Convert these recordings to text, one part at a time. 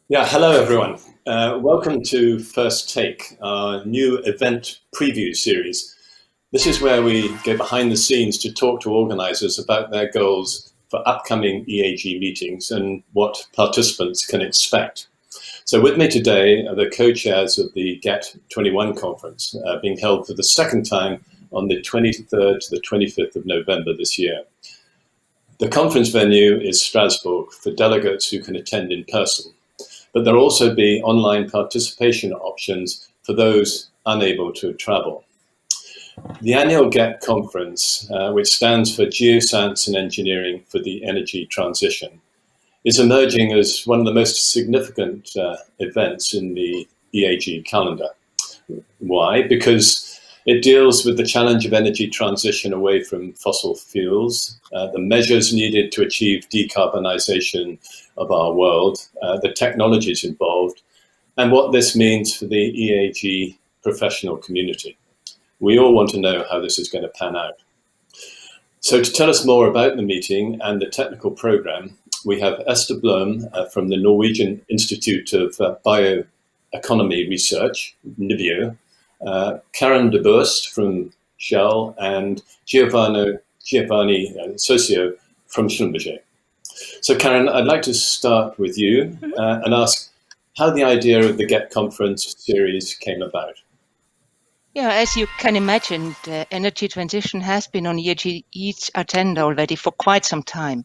Yeah, hello everyone. Welcome to First Take, our new event preview series. This is where we go behind the scenes to talk to organizers about their goals for upcoming EAG meetings and what participants can expect. So with me today are the co-chairs of the GET21 conference, being held for the second time on the 23rd to the 25th of November this year. The conference venue is Strasbourg for delegates who can attend in person, but there'll also be online participation options for those unable to travel. The annual GET conference, which stands for Geoscience and Engineering for the Energy Transition, is emerging as one of the most significant events in the EAG calendar. Why? Because it deals with the challenge of energy transition away from fossil fuels, the measures needed to achieve decarbonization of our world, the technologies involved, and what this means for the EAG professional community. We all want to know how this is going to pan out. So to tell us more about the meeting and the technical program, we have Esther Blom from the Norwegian Institute of Bioeconomy Research, NIBIO, Karen de Burst from Shell, and Giovanni Socio from Schlumberger. So Karen, I'd like to start with you and ask how the idea of the GET conference series came about. Yeah, as you can imagine, the energy transition has been on EAG's agenda already for quite some time.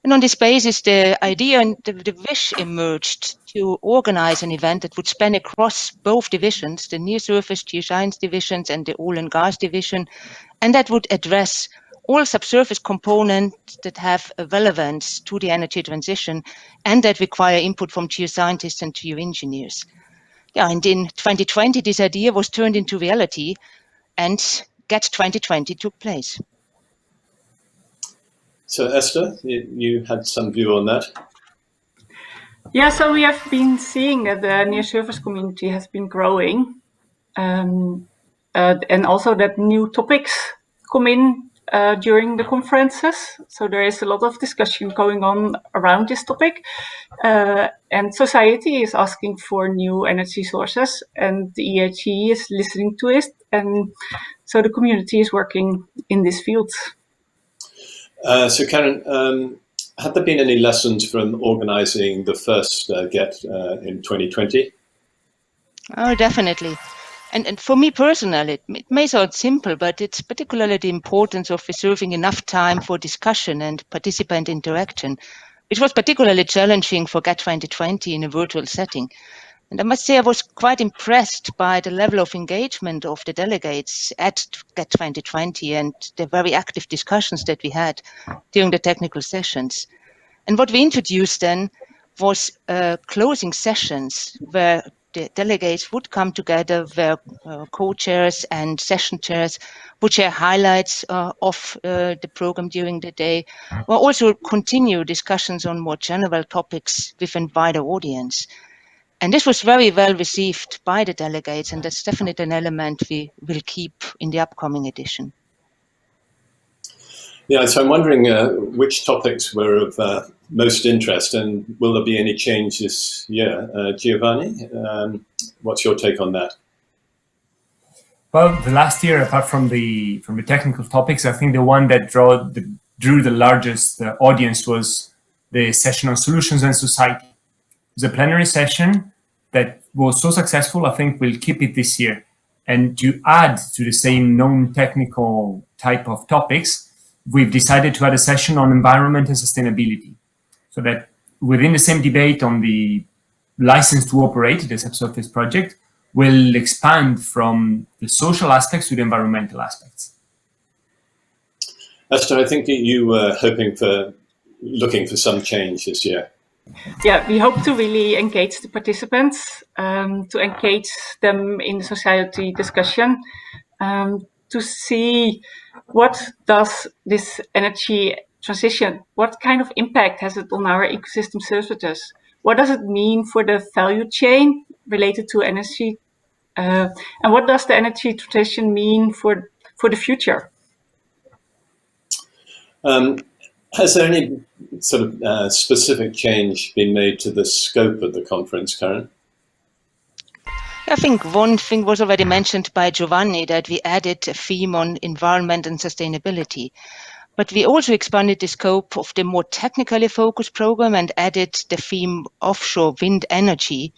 And on this basis, the idea and the wish emerged to organize an event that would span across both divisions, the near-surface geoscience divisions and the oil and gas division, and that would address all subsurface components that have a relevance to the energy transition and that require input from geoscientists and geoengineers. Yeah, and in 2020, this idea was turned into reality and GET 2020 took place. So Esther, you had some view on that? Yeah, so we have been seeing that the near-surface community has been growing, and also that new topics come in during the conferences. So there is a lot of discussion going on around this topic, and society is asking for new energy sources, and the EHE is listening to it, and so the community is working in this field. So Karen, have there been any lessons from organizing the first GET in 2020? Oh, definitely. And for me personally, it may sound simple, but it's particularly the importance of reserving enough time for discussion and participant interaction, which was particularly challenging for GET 2020 in a virtual setting. And I must say I was quite impressed by the level of engagement of the delegates at GET 2020 and the very active discussions that we had during the technical sessions. And what we introduced then was closing sessions where the delegates would come together, where co-chairs and session chairs would share highlights of the program during the day, or also continue discussions on more general topics with a wider audience. And this was very well received by the delegates, and that's definitely an element we will keep in the upcoming edition. Yeah, so I'm wondering which topics were of most interest, and will there be any change this year? Giovanni, what's your take on that? Well, the last year, apart from the technical topics, I think the one that drew the largest audience was the session on solutions and society. It was a plenary session that was so successful. I think we'll keep it this year. And to add to the same non-technical type of topics, we've decided to add a session on environment and sustainability, so that within the same debate on the license to operate the subsurface project, will expand from the social aspects to the environmental aspects. Esther, I think you were looking for some change this year. Yeah, we hope to really engage the participants, to engage them in the society discussion, to see what does this energy transition, what kind of impact has it on our ecosystem services? What does it mean for the value chain related to energy? And what does the energy transition mean for the future? Has there any sort of specific change been made to the scope of the conference, Karen? I think one thing was already mentioned by Giovanni, that we added a theme on environment and sustainability. But we also expanded the scope of the more technically focused program and added the theme offshore wind energy.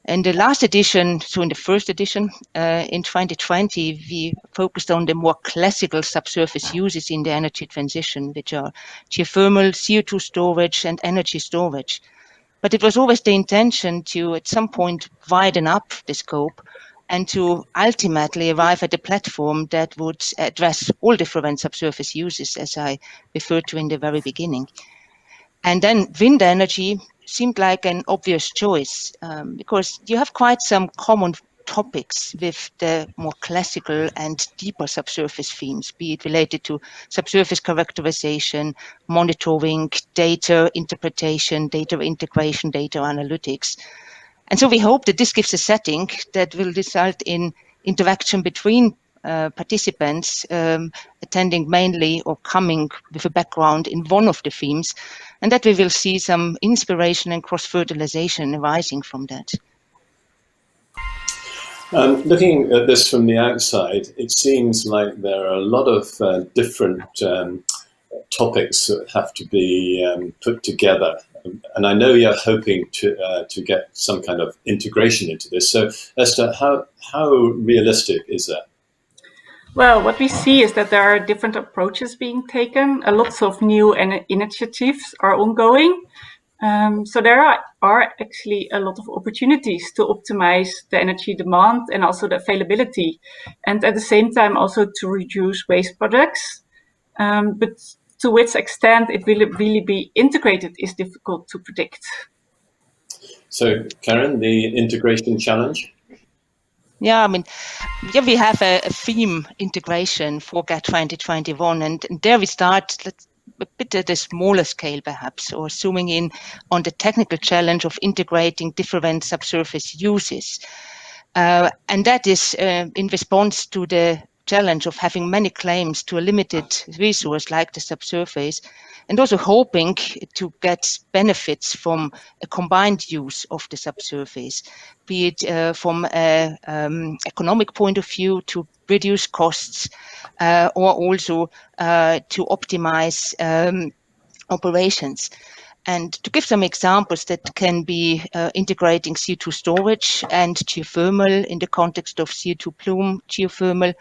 In the last edition, so in the first edition, in 2020, we focused on the more classical subsurface uses in the energy transition, which are geothermal, CO2 storage, and energy storage. But it was always the intention to, at some point, widen up the scope and to ultimately arrive at a platform that would address all different subsurface uses, as I referred to in the very beginning. And then wind energy seemed like an obvious choice because you have quite some common topics with the more classical and deeper subsurface themes, be it related to subsurface characterization, monitoring, data interpretation, data integration, data analytics. And so we hope that this gives a setting that will result in interaction between participants attending mainly or coming with a background in one of the themes, and that we will see some inspiration and cross-fertilization arising from that. Looking at this from the outside, it seems like there are a lot of different topics that have to be put together. And I know you're hoping to get some kind of integration into this. So, Esther, how realistic is that? Well, what we see is that there are different approaches being taken. Lots of new initiatives are ongoing. So there are actually a lot of opportunities to optimize the energy demand and also the availability, and at the same time also to reduce waste products. But to which extent it will really be integrated is difficult to predict. So, Karen, the integration challenge? Yeah, I mean, we have a theme integration for GET2021, and there we start a bit at a smaller scale, perhaps, or zooming in on the technical challenge of integrating different subsurface uses. And that is in response to the challenge of having many claims to a limited resource like the subsurface, and also hoping to get benefits from a combined use of the subsurface, be it from an economic point of view to reduce costs, or also to optimize operations. And to give some examples, that can be integrating CO2 storage and geothermal in the context of CO2 plume geothermal,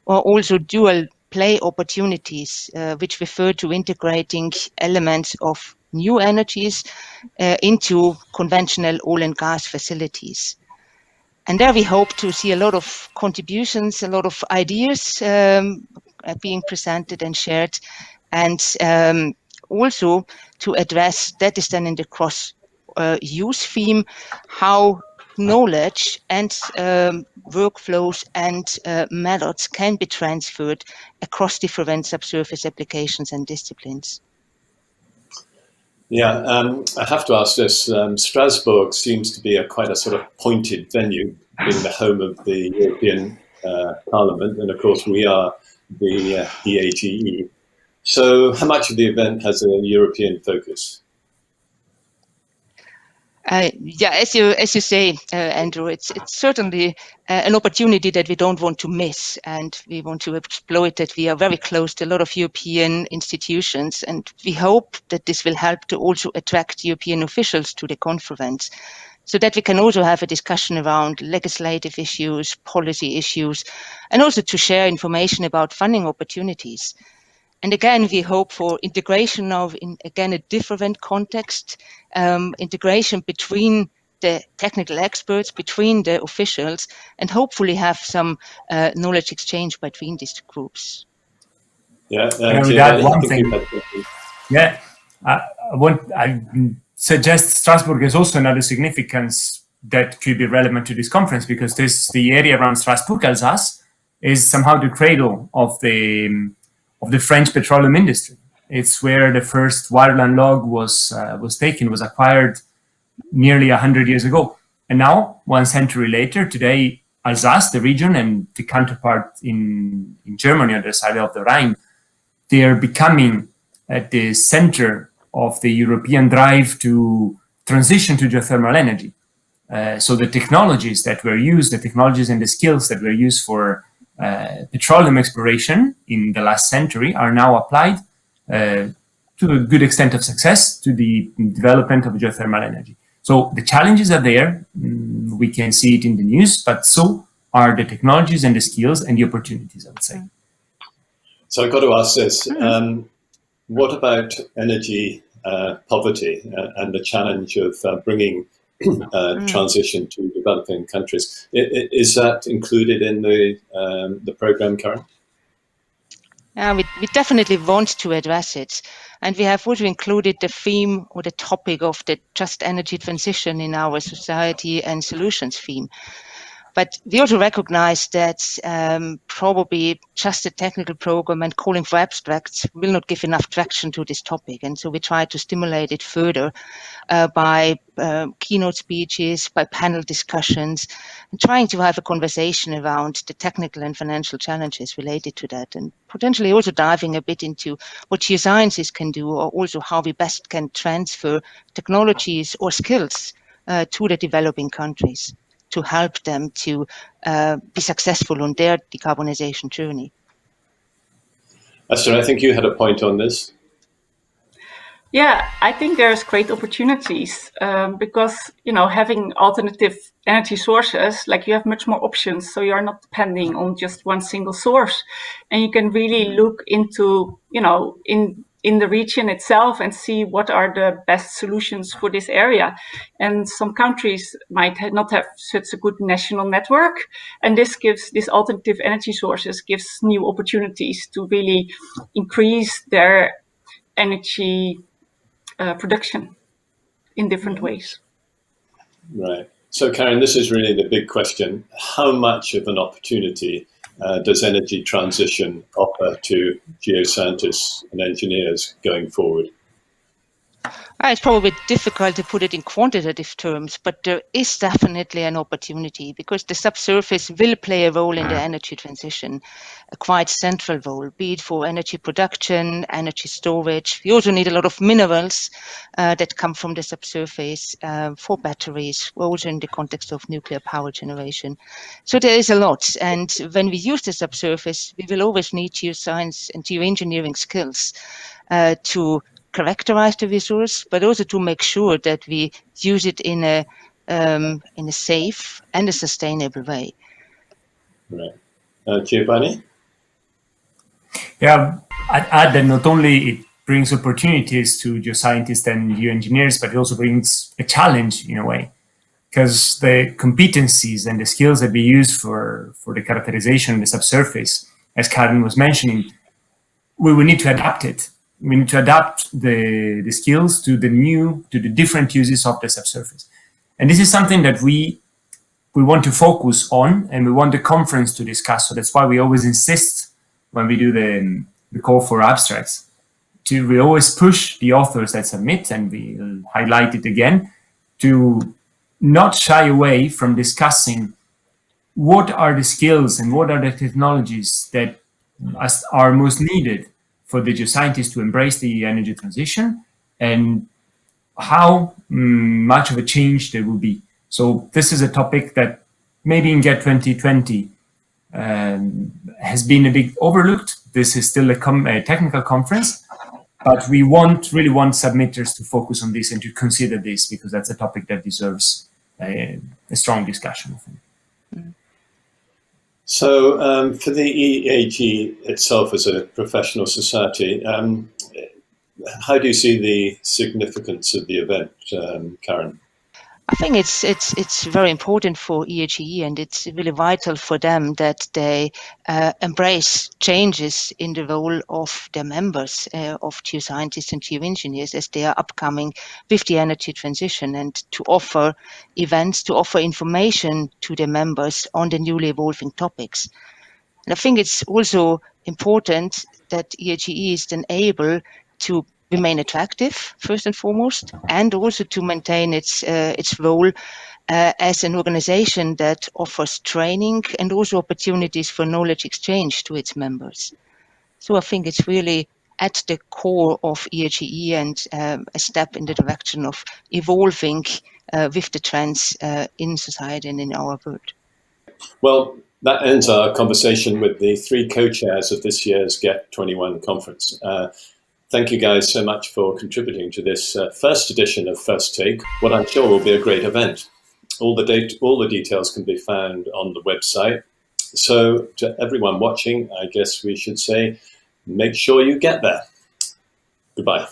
or also dual play opportunities, which refer to integrating elements of new energies into conventional oil and gas facilities. And there we hope to see a lot of contributions, a lot of ideas being presented and shared, and also to address, that is then in the cross-use theme, how knowledge and workflows and methods can be transferred across different subsurface applications and disciplines. Yeah, I have to ask this. Strasbourg seems to be quite a sort of pointed venue, being the home of the European Parliament, and of course we are the EAGE. So how much of the event has a European focus? Yeah, as you say, Andrew, it's certainly an opportunity that we don't want to miss, and we want to exploit it. We are very close to a lot of European institutions, and we hope that this will help to also attract European officials to the conference, so that we can also have a discussion around legislative issues, policy issues, and also to share information about funding opportunities. And again, we hope for integration of, again, a different context, integration between the technical experts, between the officials, and hopefully have some knowledge exchange between these groups. Yeah, I would add one thing. Yeah, I suggest Strasbourg is also another significance that could be relevant to this conference, because the area around Strasbourg, Alsace, is somehow the cradle of the French petroleum industry. It's where the first wireline log was acquired nearly 100 years ago. And now, 1 century later, today, Alsace, the region, and the counterpart in Germany on the side of the Rhine, they are becoming at the center of the European drive to transition to geothermal energy. So the technologies that were used, the technologies and the skills that were used for petroleum exploration in the last century are now applied to a good extent of success to the development of geothermal energy. So the challenges are there. We can see it in the news, but so are the technologies and the skills and the opportunities, I would say. So I've got to ask this. What about energy poverty and the challenge of bringing transition to developing countries? Is that included in the program, Karen? Yeah, we definitely want to address it. And we have also included the theme or the topic of the just energy transition in our society and solutions theme. But we also recognize that probably just a technical program and calling for abstracts will not give enough traction to this topic. And so we try to stimulate it further by keynote speeches, by panel discussions, and trying to have a conversation around the technical and financial challenges related to that, and potentially also diving a bit into what geosciences can do, or also how we best can transfer technologies or skills to the developing countries to help them to be successful on their decarbonization journey. Esther, I think you had a point on this. Yeah, I think there's great opportunities because, having alternative energy sources, like you have much more options. So you're not depending on just one single source. And you can really look into, in the region itself and see what are the best solutions for this area. And some countries might not have such a good national network. And these alternative energy sources gives new opportunities to really increase their energy production in different ways. Right. So, Karen, this is really the big question. How much of an opportunity does energy transition offer to geoscientists and engineers going forward? It's probably difficult to put it in quantitative terms, but there is definitely an opportunity because the subsurface will play a role in the energy transition, a quite central role, be it for energy production, energy storage. We also need a lot of minerals that come from the subsurface for batteries, also in the context of nuclear power generation. So there is a lot. And when we use the subsurface, we will always need geoscience and geoengineering skills to characterize the resource, but also to make sure that we use it in a safe and a sustainable way. Right. Giovanni? Yeah, I'd add that not only it brings opportunities to geoscientists and geoengineers, but it also brings a challenge in a way, because the competencies and the skills that we use for the characterization of the subsurface, as Karen was mentioning, we will need to adapt it. We need to adapt the skills to the different uses of the subsurface. And this is something that we want to focus on, and we want the conference to discuss. So that's why we always insist when we do the call for abstracts, we always push the authors that submit, and we'll highlight it again, to not shy away from discussing what are the skills and what are the technologies that are most needed for the geoscientists to embrace the energy transition, and how much of a change there will be. So this is a topic that maybe in GET2020 has been a bit overlooked. This is still a technical conference, but we really want submitters to focus on this and to consider this, because that's a topic that deserves a strong discussion, I think. So for the EAG itself as a professional society, how do you see the significance of the event, Karen? I think it's very important for EAGE, and it's really vital for them that they embrace changes in the role of their members, of geoscientists and geoengineers, as they are upcoming with the energy transition, and to offer events, to offer information to their members on the newly evolving topics. And I think it's also important that EAGE is then able to remain attractive, first and foremost, and also to maintain its role as an organization that offers training and also opportunities for knowledge exchange to its members. So I think it's really at the core of ERGE and a step in the direction of evolving with the trends in society and in our world. Well, that ends our conversation with the three co-chairs of this year's GET21 conference. Thank you guys so much for contributing to this first edition of First Take, what I'm sure will be a great event. All the details can be found on the website. So to everyone watching, I guess we should say, make sure you get there. Goodbye.